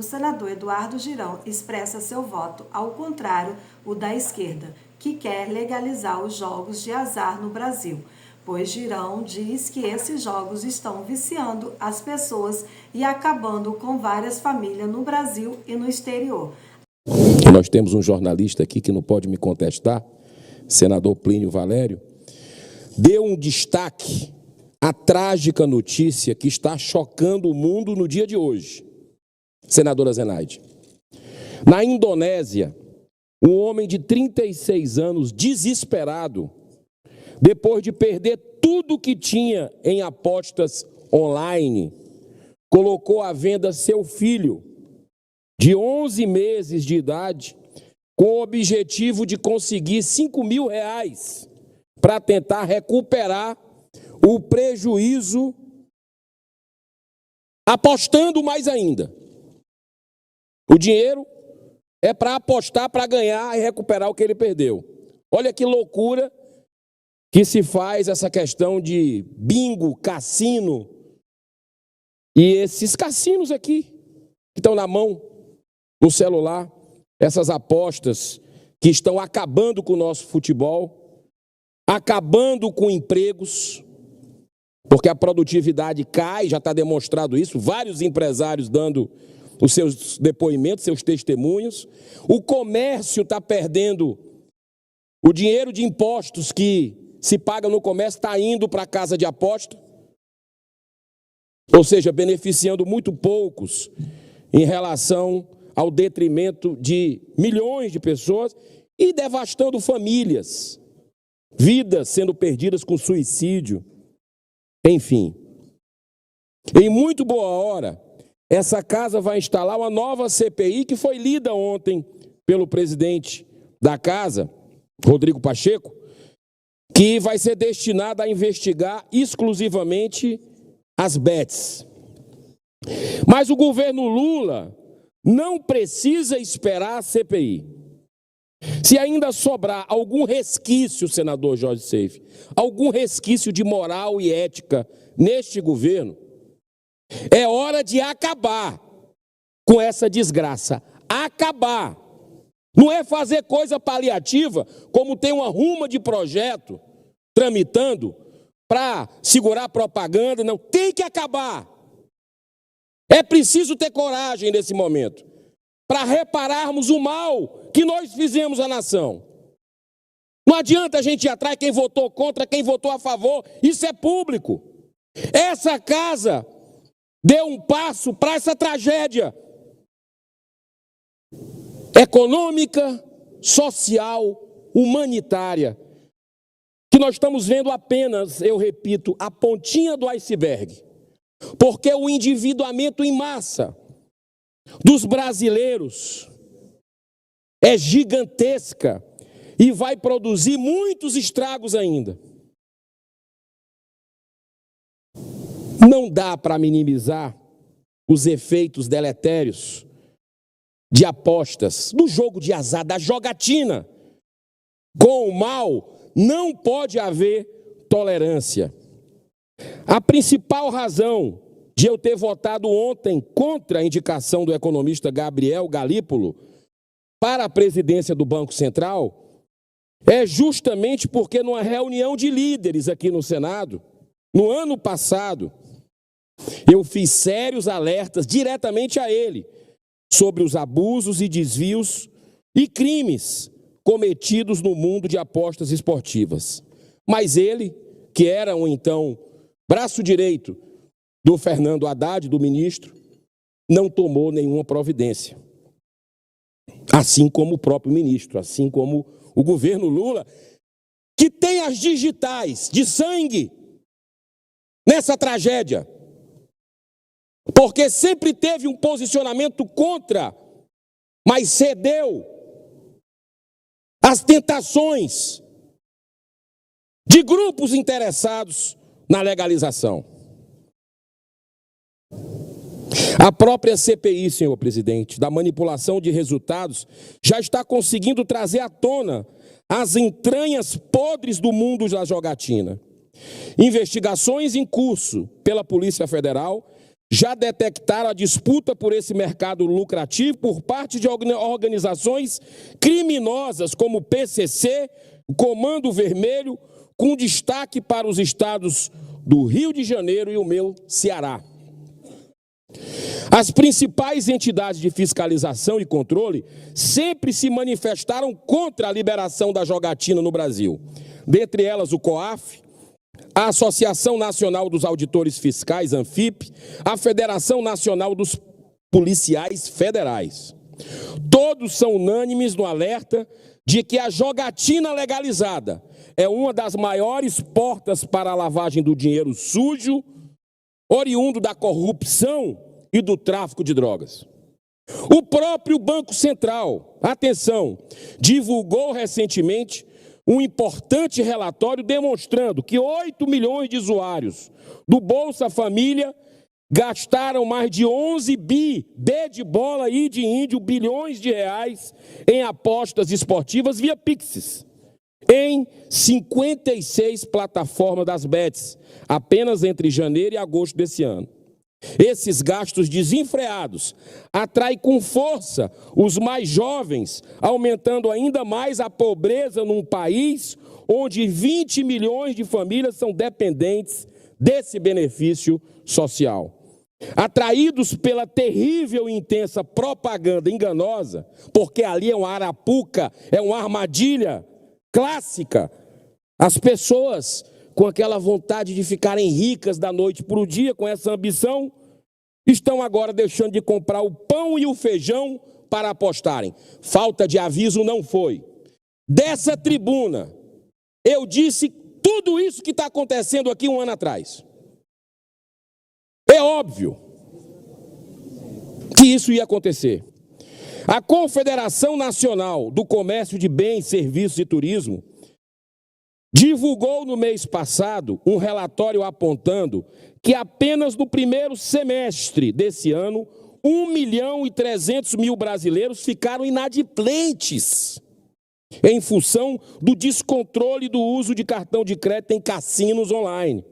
O senador Eduardo Girão expressa seu voto, ao contrário o da esquerda, que quer legalizar os jogos de azar no Brasil, pois Girão diz que esses jogos estão viciando as pessoas e acabando com várias famílias no Brasil e no exterior. Nós temos um jornalista aqui que não pode me contestar, senador Plínio Valério, deu um destaque à trágica notícia que está chocando o mundo no dia de hoje. Senadora Zenaide, na Indonésia, um homem de 36 anos, desesperado, depois de perder tudo que tinha em apostas online, colocou à venda seu filho, de 11 meses de idade, com o objetivo de conseguir R$5.000 para tentar recuperar o prejuízo, apostando mais ainda. O dinheiro é para apostar, para ganhar e recuperar o que ele perdeu. Olha que loucura que se faz essa questão de bingo, cassino. E esses cassinos aqui, que estão na mão, no celular, essas apostas que estão acabando com o nosso futebol, acabando com empregos, porque a produtividade cai, já está demonstrado isso, vários empresários dando os seus depoimentos, seus testemunhos. O comércio está perdendo o dinheiro de impostos que se paga no comércio, está indo para a casa de aposta, ou seja, beneficiando muito poucos em relação ao detrimento de milhões de pessoas e devastando famílias, vidas sendo perdidas com suicídio, enfim. Em muito boa hora, essa casa vai instalar uma nova CPI que foi lida ontem pelo presidente da casa, Rodrigo Pacheco, que vai ser destinada a investigar exclusivamente as bets. Mas o governo Lula não precisa esperar a CPI. Se ainda sobrar algum resquício, senador Jorge Seife, algum resquício de moral e ética neste governo, é hora de acabar com essa desgraça. Acabar. Não é fazer coisa paliativa, como tem uma ruma de projeto tramitando para segurar propaganda. Não, tem que acabar. É preciso ter coragem nesse momento para repararmos o mal que nós fizemos à nação. Não adianta a gente ir atrás quem votou contra, quem votou a favor. Isso é público. Essa casa deu um passo para essa tragédia econômica, social, humanitária, que nós estamos vendo apenas, eu repito, a pontinha do iceberg, porque o endividamento em massa dos brasileiros é gigantesca e vai produzir muitos estragos ainda. Não dá para minimizar os efeitos deletérios de apostas, do jogo de azar, da jogatina. Com o mal, não pode haver tolerância. A principal razão de eu ter votado ontem contra a indicação do economista Gabriel Galípolo para a presidência do Banco Central é justamente porque numa reunião de líderes aqui no Senado, no ano passado, eu fiz sérios alertas diretamente a ele sobre os abusos e desvios e crimes cometidos no mundo de apostas esportivas. Mas ele, que era então braço direito do Fernando Haddad, do ministro, não tomou nenhuma providência. Assim como o próprio ministro, assim como o governo Lula, que tem as digitais de sangue nessa tragédia. Porque sempre teve um posicionamento contra, mas cedeu às tentações de grupos interessados na legalização. A própria CPI, senhor presidente, da manipulação de resultados, já está conseguindo trazer à tona as entranhas podres do mundo da jogatina. Investigações em curso pela Polícia Federal já detectaram a disputa por esse mercado lucrativo por parte de organizações criminosas como o PCC, o Comando Vermelho, com destaque para os estados do Rio de Janeiro e o meu Ceará. As principais entidades de fiscalização e controle sempre se manifestaram contra a liberação da jogatina no Brasil. Dentre elas o COAF, a Associação Nacional dos Auditores Fiscais, ANFIP, a Federação Nacional dos Policiais Federais. Todos são unânimes no alerta de que a jogatina legalizada é uma das maiores portas para a lavagem do dinheiro sujo, oriundo da corrupção e do tráfico de drogas. O próprio Banco Central, atenção, divulgou recentemente um importante relatório demonstrando que 8 milhões de usuários do Bolsa Família gastaram mais de 11 B de bola e de índio, bilhões de reais em apostas esportivas via Pix, em 56 plataformas das bets, apenas entre janeiro e agosto desse ano. Esses gastos desenfreados atraem com força os mais jovens, aumentando ainda mais a pobreza num país onde 20 milhões de famílias são dependentes desse benefício social. Atraídos pela terrível e intensa propaganda enganosa, porque ali é uma arapuca, é uma armadilha clássica, as pessoas com aquela vontade de ficarem ricas da noite para o dia, com essa ambição, estão agora deixando de comprar o pão e o feijão para apostarem. Falta de aviso não foi. Dessa tribuna, eu disse tudo isso que está acontecendo aqui um ano atrás. É óbvio que isso ia acontecer. A Confederação Nacional do Comércio de Bens, Serviços e Turismo divulgou no mês passado um relatório apontando que apenas no primeiro semestre desse ano, 1.300.000 brasileiros ficaram inadimplentes em função do descontrole do uso de cartão de crédito em cassinos online.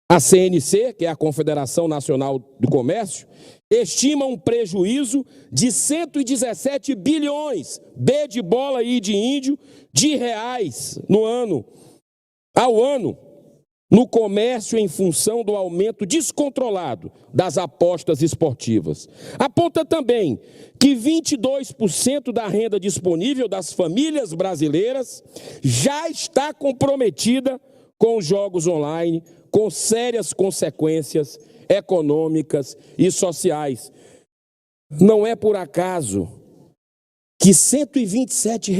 A CNC, que é a Confederação Nacional do Comércio, estima um prejuízo de 117 bilhões, B de bola e de índio, de reais ao ano, no comércio em função do aumento descontrolado das apostas esportivas. Aponta também que 22% da renda disponível das famílias brasileiras já está comprometida com os jogos online, com sérias consequências econômicas e sociais. Não é por acaso que R$ 127,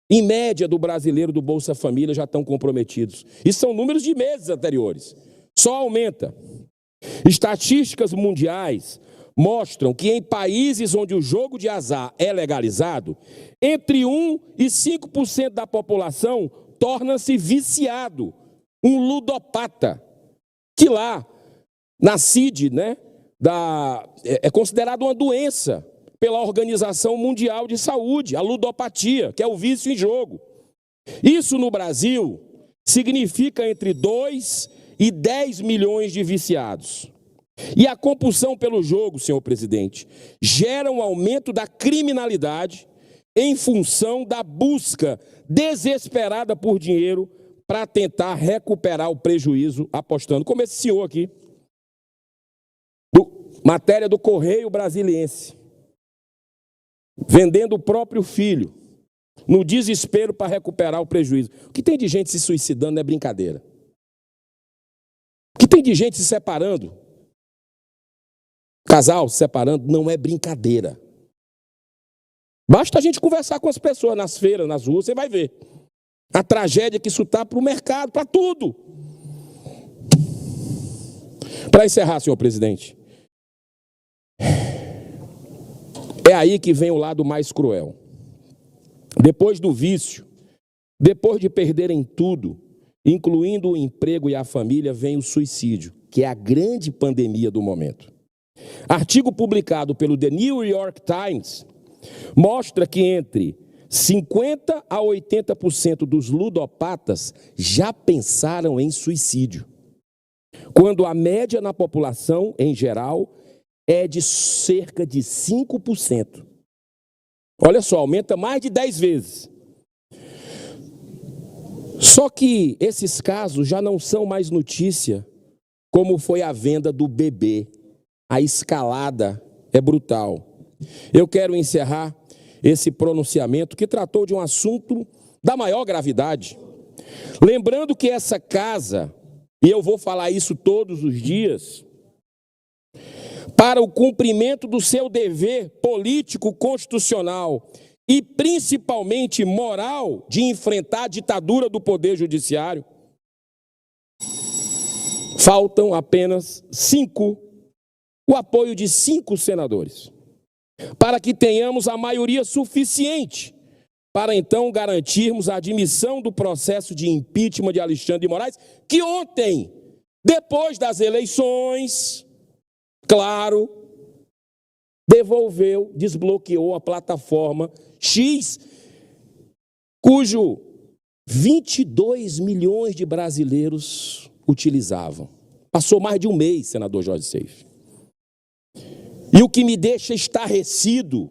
em média, do brasileiro do Bolsa Família já estão comprometidos. E são números de meses anteriores. Só aumenta. Estatísticas mundiais mostram que em países onde o jogo de azar é legalizado, entre 1% e 5% da população torna-se viciado, um ludopata, que lá, na CID, é considerado uma doença pela Organização Mundial de Saúde, a ludopatia, que é o vício em jogo. Isso no Brasil significa entre 2 e 10 milhões de viciados. E a compulsão pelo jogo, senhor presidente, gera um aumento da criminalidade em função da busca desesperada por dinheiro para tentar recuperar o prejuízo apostando, como esse senhor aqui, matéria do Correio Brasiliense, vendendo o próprio filho, no desespero para recuperar o prejuízo. O que tem de gente se suicidando não é brincadeira. O que tem de gente se separando, casal se separando, não é brincadeira. Basta a gente conversar com as pessoas nas feiras, nas ruas, você vai ver a tragédia que isso está para o mercado, para tudo. Para encerrar, senhor presidente, é aí que vem o lado mais cruel. Depois do vício, depois de perderem tudo, incluindo o emprego e a família, vem o suicídio, que é a grande pandemia do momento. Artigo publicado pelo The New York Times mostra que entre 50% a 80% dos ludopatas já pensaram em suicídio. quando a média na população, em geral, é de cerca de 5%. Olha só, aumenta mais de 10 vezes. Só que esses casos já não são mais notícia, como foi a venda do bebê. A escalada é brutal. Eu quero encerrar esse pronunciamento que tratou de um assunto da maior gravidade. Lembrando que essa casa, e eu vou falar isso todos os dias, para o cumprimento do seu dever político constitucional e principalmente moral de enfrentar a ditadura do Poder Judiciário, faltam apenas o apoio de 5 senadores, para que tenhamos a maioria suficiente para então garantirmos a admissão do processo de impeachment de Alexandre de Moraes, que ontem, depois das eleições, claro, desbloqueou a plataforma X, cujo 22 milhões de brasileiros utilizavam. Passou mais de um mês, senador Jorge Seife. E o que me deixa estarrecido,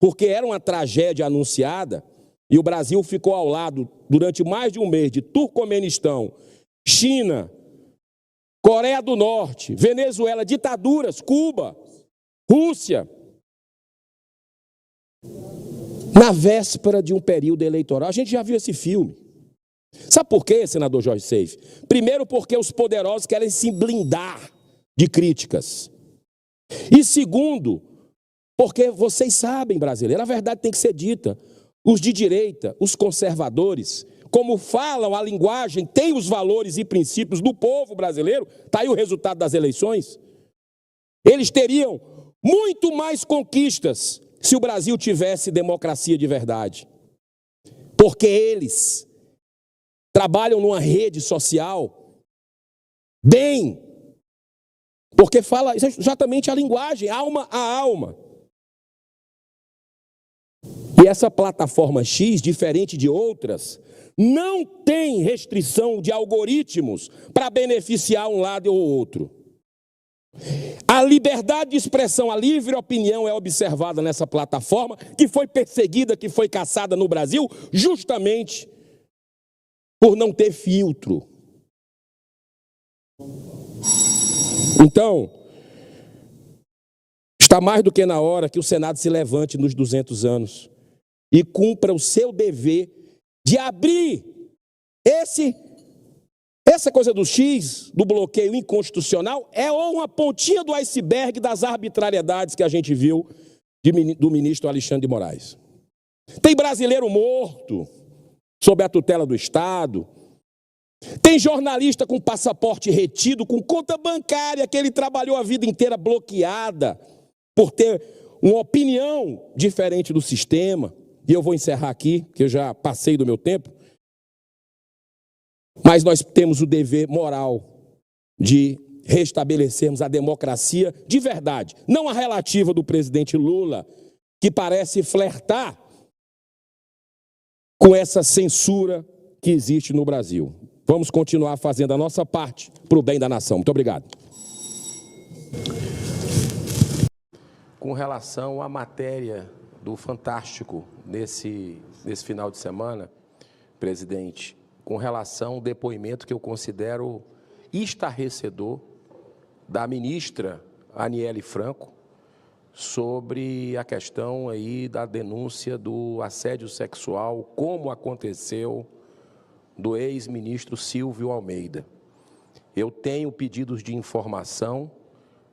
porque era uma tragédia anunciada, e o Brasil ficou ao lado, durante mais de um mês, de Turcomenistão, China, Coreia do Norte, Venezuela, ditaduras, Cuba, Rússia, na véspera de um período eleitoral. A gente já viu esse filme. Sabe por quê, senador Jorge Seife? Primeiro, porque os poderosos querem se blindar de críticas. E segundo, porque vocês sabem, brasileiro, a verdade tem que ser dita. Os de direita, os conservadores, como falam a linguagem, têm os valores e princípios do povo brasileiro, está aí o resultado das eleições. Eles teriam muito mais conquistas se o Brasil tivesse democracia de verdade. Porque eles trabalham numa rede social bem, porque fala exatamente a linguagem, alma a alma. E essa plataforma X, diferente de outras, não tem restrição de algoritmos para beneficiar um lado ou outro. A liberdade de expressão, a livre opinião é observada nessa plataforma, que foi perseguida, que foi caçada no Brasil, justamente por não ter filtro. Então, está mais do que na hora que o Senado se levante nos 200 anos e cumpra o seu dever de abrir essa coisa do X, do bloqueio inconstitucional, é uma pontinha do iceberg das arbitrariedades que a gente viu do ministro Alexandre de Moraes. Tem brasileiro morto sob a tutela do Estado, tem jornalista com passaporte retido, com conta bancária que ele trabalhou a vida inteira bloqueada por ter uma opinião diferente do sistema. E eu vou encerrar aqui, que eu já passei do meu tempo. Mas nós temos o dever moral de restabelecermos a democracia de verdade, não a relativa do presidente Lula, que parece flertar com essa censura que existe no Brasil. Vamos continuar fazendo a nossa parte para o bem da nação. Muito obrigado. Com relação à matéria do Fantástico nesse final de semana, presidente, com relação ao depoimento que eu considero estarrecedor da ministra Aniele Franco sobre a questão aí da denúncia do assédio sexual, como aconteceu do ex-ministro Silvio Almeida. Eu tenho pedidos de informação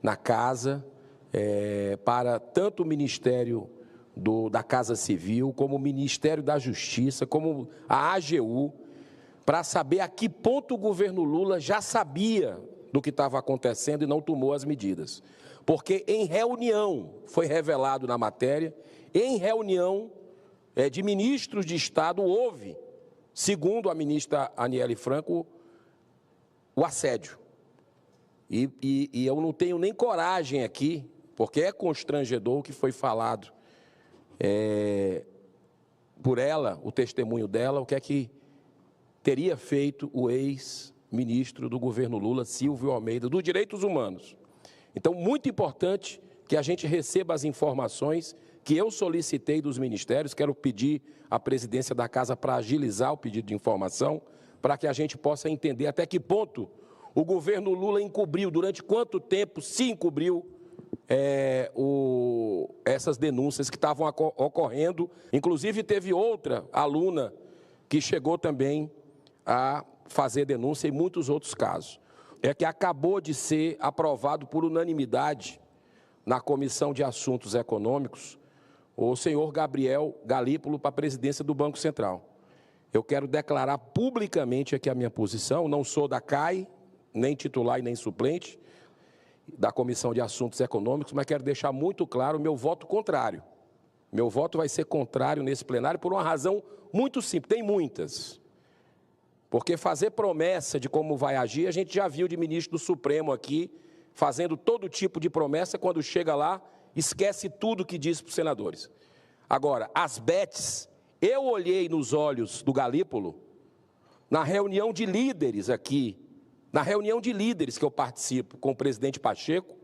na casa para tanto o Ministério da Casa Civil, como o Ministério da Justiça, como a AGU, para saber a que ponto o governo Lula já sabia do que estava acontecendo e não tomou as medidas. Porque em reunião, foi revelado na matéria, em reunião de ministros de Estado houve, segundo a ministra Aniele Franco, o assédio. E eu não tenho nem coragem aqui, porque é constrangedor o que foi falado por ela, o testemunho dela, o que é que teria feito o ministro do governo Lula, Silvio Almeida, dos Direitos Humanos. Então, muito importante que a gente receba as informações que eu solicitei dos ministérios. Quero pedir à presidência da Casa para agilizar o pedido de informação, para que a gente possa entender até que ponto o governo Lula encobriu, durante quanto tempo se encobriu essas denúncias que estavam ocorrendo. Inclusive, teve outra aluna que chegou também a fazer denúncia, e muitos outros casos. É que acabou de ser aprovado por unanimidade na Comissão de Assuntos Econômicos o senhor Gabriel Galípolo para a presidência do Banco Central. Eu quero declarar publicamente aqui a minha posição. Não sou da CAI, nem titular e nem suplente da Comissão de Assuntos Econômicos, mas quero deixar muito claro o meu voto contrário. Meu voto vai ser contrário nesse plenário por uma razão muito simples, tem muitas. Porque fazer promessa de como vai agir, a gente já viu de ministro do Supremo aqui, fazendo todo tipo de promessa, quando chega lá, esquece tudo que disse para os senadores. Agora, as bets, eu olhei nos olhos do Galípolo, na reunião de líderes aqui, na reunião de líderes que eu participo com o presidente Pacheco,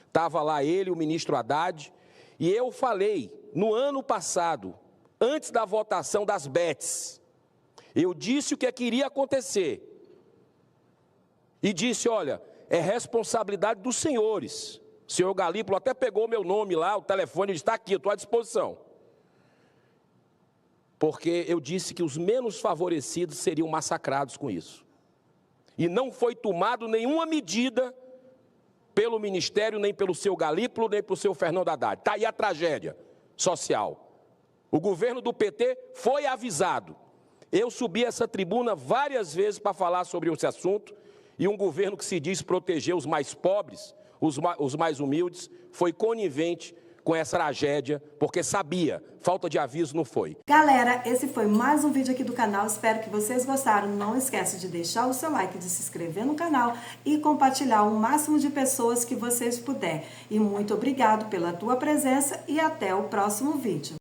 estava lá ele, o ministro Haddad, e eu falei, no ano passado, antes da votação das bets, eu disse o que iria acontecer. E disse, olha, é responsabilidade dos senhores. O senhor Galípolo até pegou meu nome lá, o telefone, está aqui, eu estou à disposição. Porque eu disse que os menos favorecidos seriam massacrados com isso. E não foi tomado nenhuma medida pelo Ministério, nem pelo seu Galípolo, nem pelo seu Fernando Haddad. Está aí a tragédia social. O governo do PT foi avisado. Eu subi essa tribuna várias vezes para falar sobre esse assunto, e um governo que se diz proteger os mais pobres, os mais humildes, foi conivente com essa tragédia, porque sabia, falta de aviso não foi. Galera, esse foi mais um vídeo aqui do canal, espero que vocês gostaram. Não esquece de deixar o seu like, de se inscrever no canal e compartilhar o máximo de pessoas que vocês puder. E muito obrigado pela tua presença e até o próximo vídeo.